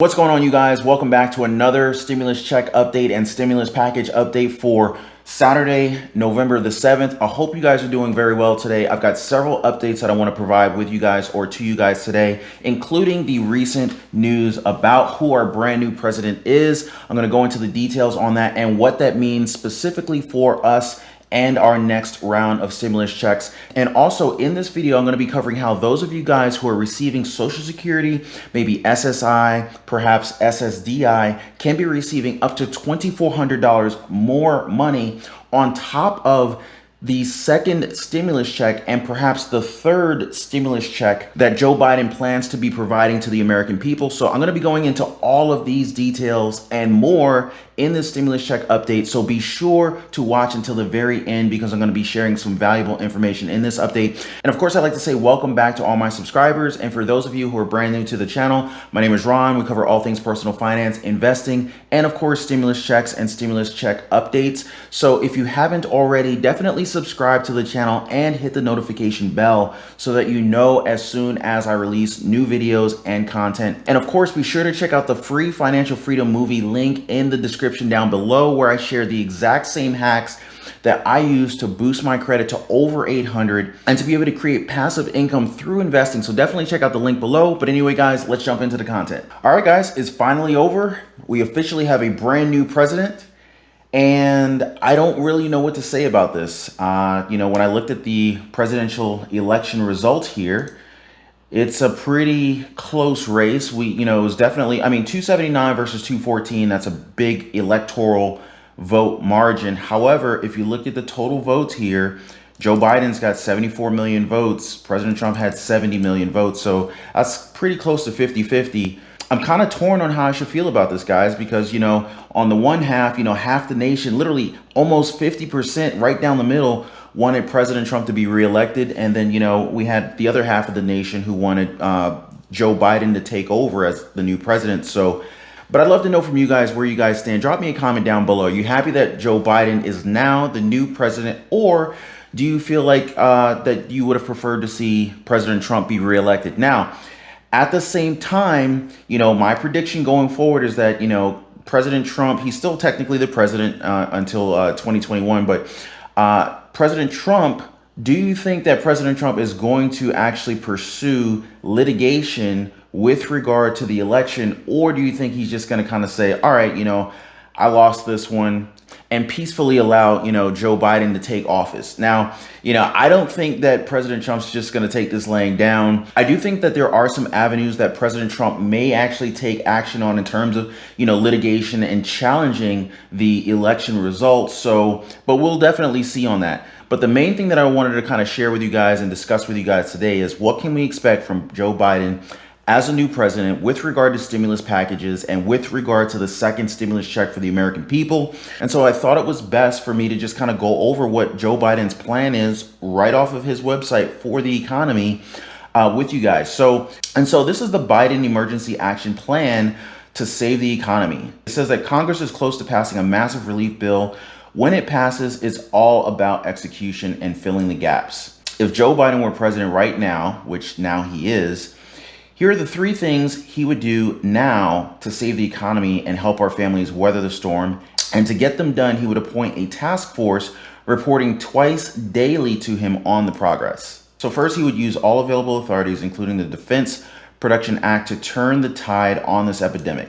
What's going on, you guys? Welcome back to another stimulus check update and stimulus package update for Saturday, November the 7th. I hope you guys are doing very well today. I've got several updates that I want to provide with you guys or to you guys today, including the recent news about who our brand new president is. I'm going to go into the details on that and what that means specifically for us and our next round of stimulus checks. And also in this video, I'm going to be covering how those of you guys who are receiving Social Security, maybe SSI, perhaps SSDI, can be receiving up to $2,400 more money on top of the second stimulus check and perhaps the third stimulus check that Joe Biden plans to be providing to the American people. So I'm going to be going into all of these details and more in this stimulus check update. So be sure to watch until the very end because I'm going to be sharing some valuable information in this update. And of course, I'd like to say welcome back to all my subscribers. And for those of you who are brand new to the channel, my name is Ron. We cover all things personal finance, investing, and of course, stimulus checks and stimulus check updates. So if you haven't already, definitely subscribe to the channel and hit the notification bell so that you know as soon as I release new videos and content. And of course, be sure to check out the free financial freedom movie link in the description down below, where I share the exact same hacks that I use to boost my credit to over 800 and to be able to create passive income through investing. So definitely check out the link below. But anyway, guys, let's jump into the content. All right, guys, it's finally over. We officially have a brand new president. And I don't really know what to say about this. When I looked at the presidential election result here, it's a pretty close race. It was definitely, 279 versus 214. That's a big electoral vote margin. However, if you look at the total votes here, Joe Biden's got 74 million votes. President Trump had 70 million votes. So that's pretty close to 50-50. I'm kind of torn on how I should feel about this, guys, because, on the one half, half the nation, literally almost 50% right down the middle, wanted President Trump to be reelected. And then, we had the other half of the nation who wanted Joe Biden to take over as the new president. So, but I'd love to know from you guys where you guys stand. Drop me a comment down below. Are you happy that Joe Biden is now the new president, or do you feel like that you would have preferred to see President Trump be reelected? Now, at the same time, my prediction going forward is that, President Trump, he's still technically the president until 2021, but President Trump, do you think that President Trump is going to actually pursue litigation with regard to the election? Or do you think he's just going to kind of say, all right, I lost this one, and peacefully allow, Joe Biden to take office? Now, I don't think that President Trump's just going to take this laying down. I do think that there are some avenues that President Trump may actually take action on in terms of, litigation and challenging the election results. So, but we'll definitely see on that. But the main thing that I wanted to kind of share with you guys and discuss with you guys today is what can we expect from Joe Biden as a new president with regard to stimulus packages and with regard to the second stimulus check for the American people. And so I thought it was best for me to just kind of go over what Joe Biden's plan is right off of his website for the economy with you guys. So this is the Biden Emergency Action Plan to save the economy. It says that Congress is close to passing a massive relief bill. When it passes, it's all about execution and filling the gaps. If Joe Biden were president right now, which now he is, here are the three things he would do now to save the economy and help our families weather the storm. And to get them done, he would appoint a task force reporting twice daily to him on the progress. So first, he would use all available authorities, including the Defense Production Act, to turn the tide on this epidemic.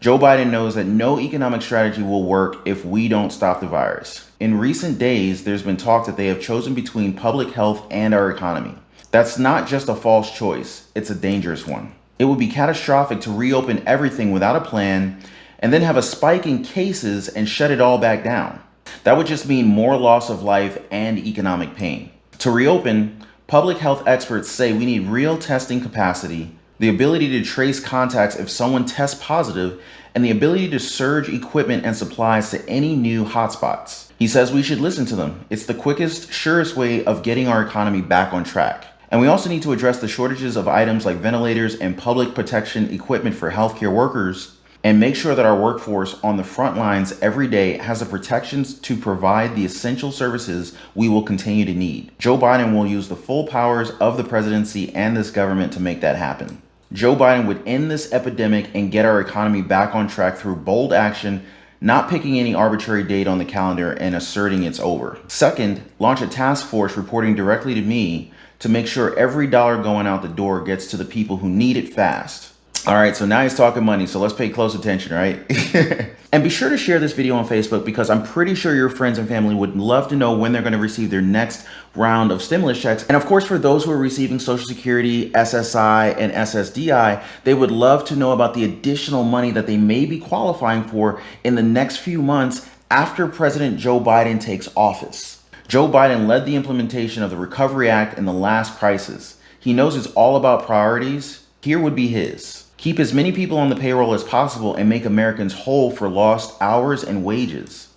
Joe Biden knows that no economic strategy will work if we don't stop the virus. In recent days, there's been talk that they have chosen between public health and our economy. That's not just a false choice, it's a dangerous one. It would be catastrophic to reopen everything without a plan and then have a spike in cases and shut it all back down. That would just mean more loss of life and economic pain. To reopen, public health experts say we need real testing capacity, the ability to trace contacts if someone tests positive, and the ability to surge equipment and supplies to any new hotspots. He says we should listen to them. It's the quickest, surest way of getting our economy back on track. And we also need to address the shortages of items like ventilators and public protection equipment for healthcare workers, and make sure that our workforce on the front lines every day has the protections to provide the essential services we will continue to need. Joe Biden will use the full powers of the presidency and this government to make that happen. Joe Biden would end this epidemic and get our economy back on track through bold action, not picking any arbitrary date on the calendar and asserting it's over. Second, launch a task force reporting directly to me to make sure every dollar going out the door gets to the people who need it fast. All right, so now he's talking money, so let's pay close attention, right? And be sure to share this video on Facebook because I'm pretty sure your friends and family would love to know when they're going to receive their next round of stimulus checks. And of course, for those who are receiving Social Security, SSI, and SSDI, they would love to know about the additional money that they may be qualifying for in the next few months after President Joe Biden takes office. Joe Biden led the implementation of the Recovery Act in the last crisis. He knows it's all about priorities. Here would be his. Keep as many people on the payroll as possible and make Americans whole for lost hours and wages.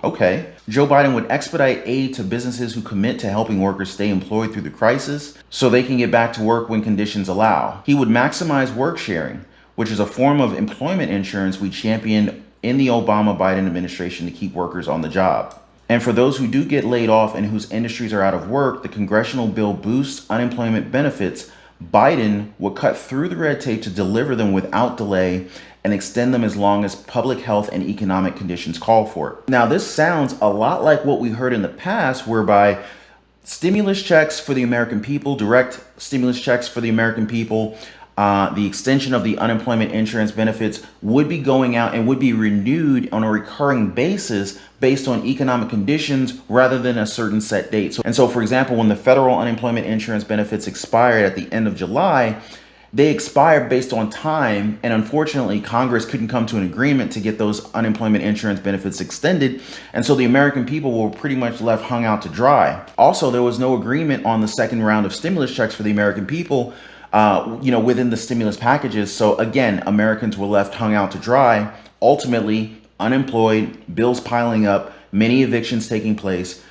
Okay. Joe Biden would expedite aid to businesses who commit to helping workers stay employed through the crisis so they can get back to work when conditions allow. He would maximize work sharing, which is a form of employment insurance we championed in the Obama-Biden administration to keep workers on the job. And for those who do get laid off and whose industries are out of work, the congressional bill boosts unemployment benefits. Biden would cut through the red tape to deliver them without delay and extend them as long as public health and economic conditions call for it. Now, this sounds a lot like what we heard in the past, whereby stimulus checks for the American people, direct stimulus checks for the American people, the extension of the unemployment insurance benefits would be going out and would be renewed on a recurring basis based on economic conditions rather than a certain set date. So for example, when the federal unemployment insurance benefits expired at the end of July, they expired based on time. And unfortunately, Congress couldn't come to an agreement to get those unemployment insurance benefits extended. And so the American people were pretty much left hung out to dry. Also, there was no agreement on the second round of stimulus checks for the American people within the stimulus packages. So again, Americans were left hung out to dry, ultimately unemployed, bills piling up, many evictions taking place.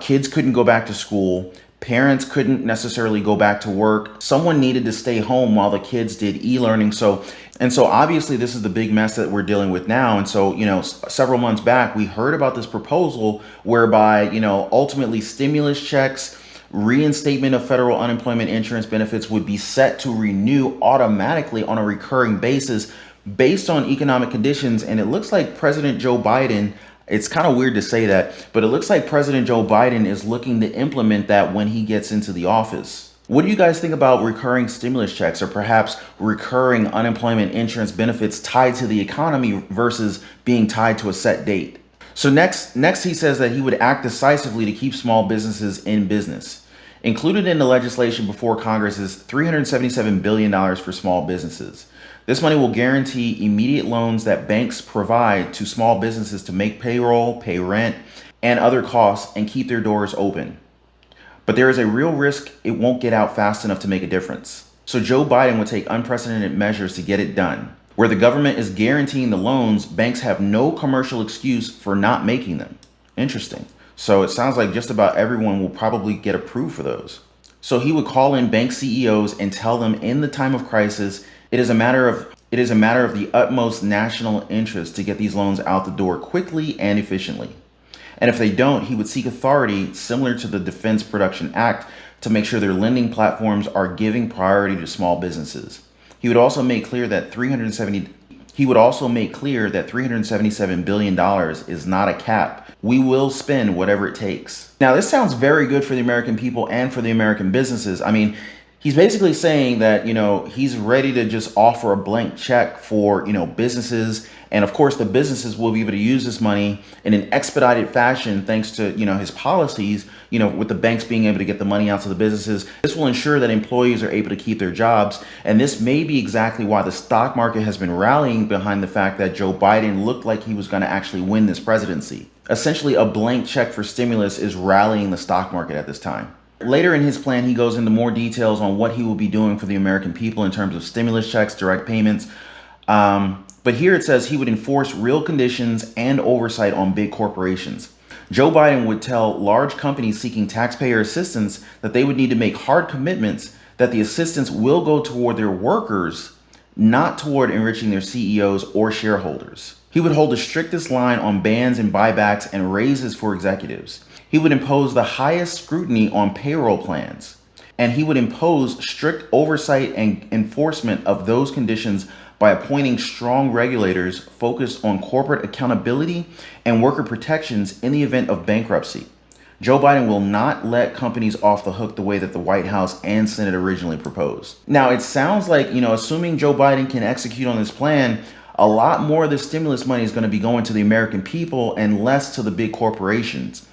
Kids couldn't go back to school. Parents couldn't necessarily go back to work. Someone needed to stay home while the kids did e-learning. So obviously this is the big mess that we're dealing with now. And so, several months back, we heard about this proposal whereby, ultimately stimulus checks, reinstatement of federal unemployment insurance benefits would be set to renew automatically on a recurring basis based on economic conditions. And it looks like President Joe Biden, it's kind of weird to say that, but it looks like President Joe Biden is looking to implement that when he gets into the office. What do you guys think about recurring stimulus checks or perhaps recurring unemployment insurance benefits tied to the economy versus being tied to a set date? So next he says that he would act decisively to keep small businesses in business. Included in the legislation before Congress is $377 billion for small businesses. This money will guarantee immediate loans that banks provide to small businesses to make payroll, pay rent, and other costs and keep their doors open. But there is a real risk it won't get out fast enough to make a difference. So Joe Biden would take unprecedented measures to get it done. Where the government is guaranteeing the loans, banks have no commercial excuse for not making them. Interesting. So it sounds like just about everyone will probably get approved for those. So he would call in bank CEOs and tell them in the time of crisis, it is a matter of the utmost national interest to get these loans out the door quickly and efficiently. And if they don't, he would seek authority similar to the Defense Production Act to make sure their lending platforms are giving priority to small businesses. He would also make clear that $377 billion is not a cap. We will spend whatever it takes. Now, this sounds very good for the American people and for the American businesses. I mean, he's basically saying that, he's ready to just offer a blank check for, businesses. And of course, the businesses will be able to use this money in an expedited fashion, thanks to, his policies, with the banks being able to get the money out to the businesses. This will ensure that employees are able to keep their jobs. And this may be exactly why the stock market has been rallying behind the fact that Joe Biden looked like he was going to actually win this presidency. Essentially, a blank check for stimulus is rallying the stock market at this time. Later in his plan, he goes into more details on what he will be doing for the American people in terms of stimulus checks, direct payments. But here it says he would enforce real conditions and oversight on big corporations. Joe Biden would tell large companies seeking taxpayer assistance that they would need to make hard commitments that the assistance will go toward their workers, not toward enriching their CEOs or shareholders. He would hold the strictest line on bans and buybacks and raises for executives. He would impose the highest scrutiny on payroll plans. And he would impose strict oversight and enforcement of those conditions by appointing strong regulators focused on corporate accountability and worker protections in the event of bankruptcy. Joe Biden will not let companies off the hook the way that the White House and Senate originally proposed. Now, it sounds like, assuming Joe Biden can execute on this plan, a lot more of the stimulus money is going to be going to the American people and less to the big corporations.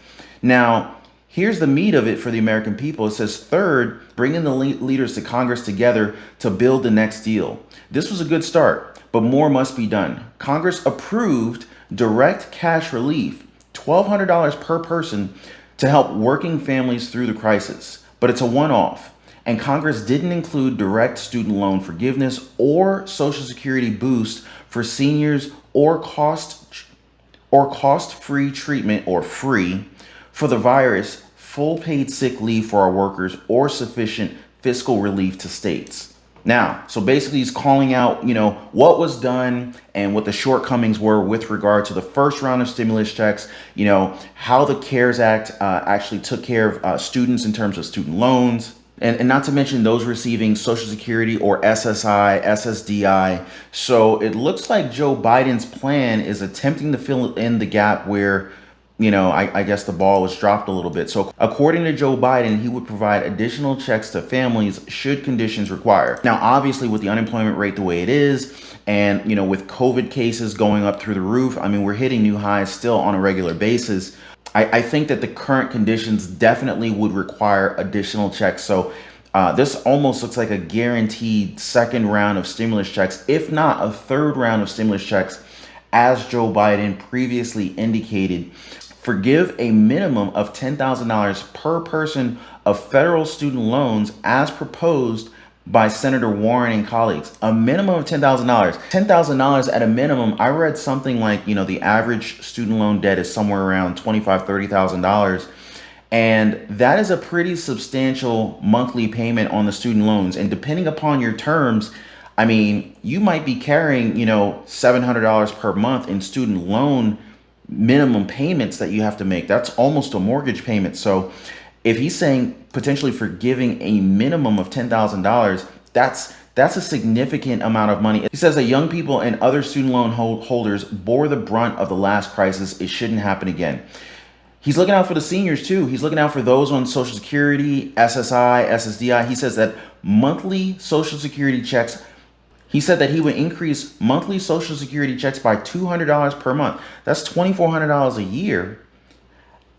Now, here's the meat of it for the American people. It says, third, bringing the leaders to Congress together to build the next deal. This was a good start, but more must be done. Congress approved direct cash relief, $1,200 per person, to help working families through the crisis, but it's a one-off. And Congress didn't include direct student loan forgiveness or Social Security boost for seniors or cost-free treatment or free for the virus, full paid sick leave for our workers, or sufficient fiscal relief to states. Now, so basically he's calling out, what was done and what the shortcomings were with regard to the first round of stimulus checks, how the CARES Act actually took care of students in terms of student loans. And not to mention those receiving Social Security or SSI, SSDI. So it looks like Joe Biden's plan is attempting to fill in the gap where, I guess the ball was dropped a little bit. So according to Joe Biden, he would provide additional checks to families should conditions require. Now, obviously, with the unemployment rate the way it is, and, with COVID cases going up through the roof, we're hitting new highs still on a regular basis. I think that the current conditions definitely would require additional checks. So this almost looks like a guaranteed second round of stimulus checks, if not a third round of stimulus checks, as Joe Biden previously indicated. Forgive a minimum of $10,000 per person of federal student loans as proposed by Senator Warren and colleagues. A minimum of $10,000. $10,000 at a minimum. I read something like, the average student loan debt is somewhere around $25,000, $30,000. And that is a pretty substantial monthly payment on the student loans. And depending upon your terms, you might be carrying, $700 per month in student loan minimum payments that you have to make. That's almost a mortgage payment. So if he's saying potentially forgiving a minimum of $10,000, that's a significant amount of money. He says that young people and other student loan holders bore the brunt of the last crisis. It shouldn't happen again. He's looking out for the seniors too. He's looking out for those on Social Security, SSI, SSDI. He says that monthly Social Security checks, he said that he would increase monthly Social Security checks by $200 per month. That's $2,400 a year,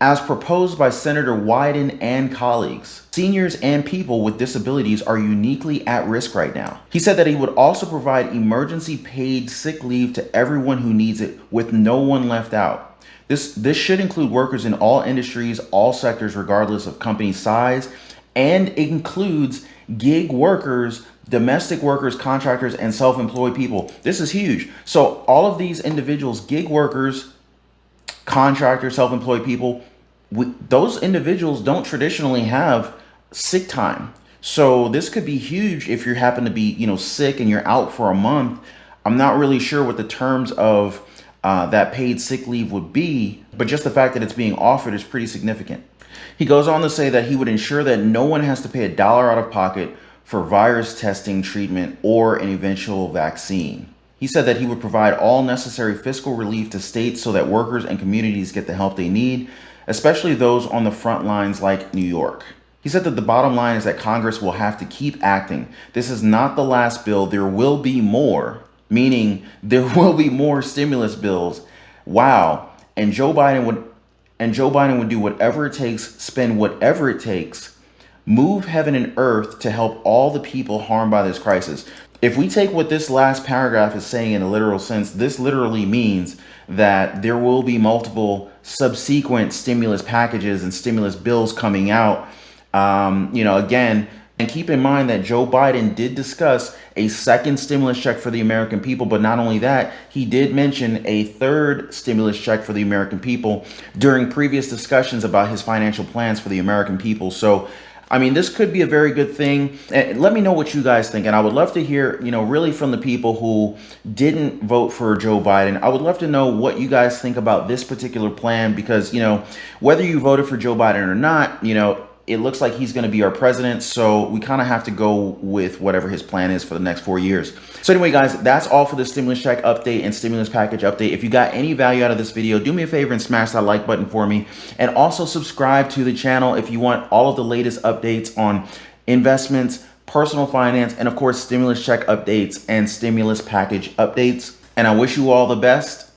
as proposed by Senator Wyden and colleagues. Seniors and people with disabilities are uniquely at risk right now. He said that he would also provide emergency paid sick leave to everyone who needs it, with no one left out. This should include workers in all industries, all sectors, regardless of company size, and it includes gig workers, domestic workers, contractors, and self-employed people. This is huge. So all of these individuals, gig workers, contractors, self-employed people, those individuals don't traditionally have sick time. So this could be huge if you happen to be, sick and you're out for a month. I'm not really sure what the terms of that paid sick leave would be, but just the fact that it's being offered is pretty significant. He goes on to say that he would ensure that no one has to pay $1 out of pocket for virus testing, treatment, or an eventual vaccine. He said that he would provide all necessary fiscal relief to states so that workers and communities get the help they need, especially those on the front lines like New York. He said that the bottom line is that Congress will have to keep acting. This is not the last bill. There will be more, meaning there will be more stimulus bills. Wow. And Joe Biden would do whatever it takes, spend whatever it takes, move heaven and earth to help all the people harmed by this crisis. If we take what this last paragraph is saying in a literal sense, this literally means that there will be multiple subsequent stimulus packages and stimulus bills coming out. Again, and keep in mind that Joe Biden did discuss a second stimulus check for the American people. But not only that, he did mention a third stimulus check for the American people during previous discussions about his financial plans for the American people. So this could be a very good thing. And let me know what you guys think. And I would love to hear, really from the people who didn't vote for Joe Biden. I would love to know what you guys think about this particular plan, because, whether you voted for Joe Biden or not, it looks like he's going to be our president. So we kind of have to go with whatever his plan is for the next 4 years. So anyway, guys, that's all for the stimulus check update and stimulus package update. If you got any value out of this video, do me a favor and smash that like button for me. And also subscribe to the channel if you want all of the latest updates on investments, personal finance, and of course, stimulus check updates and stimulus package updates. And I wish you all the best.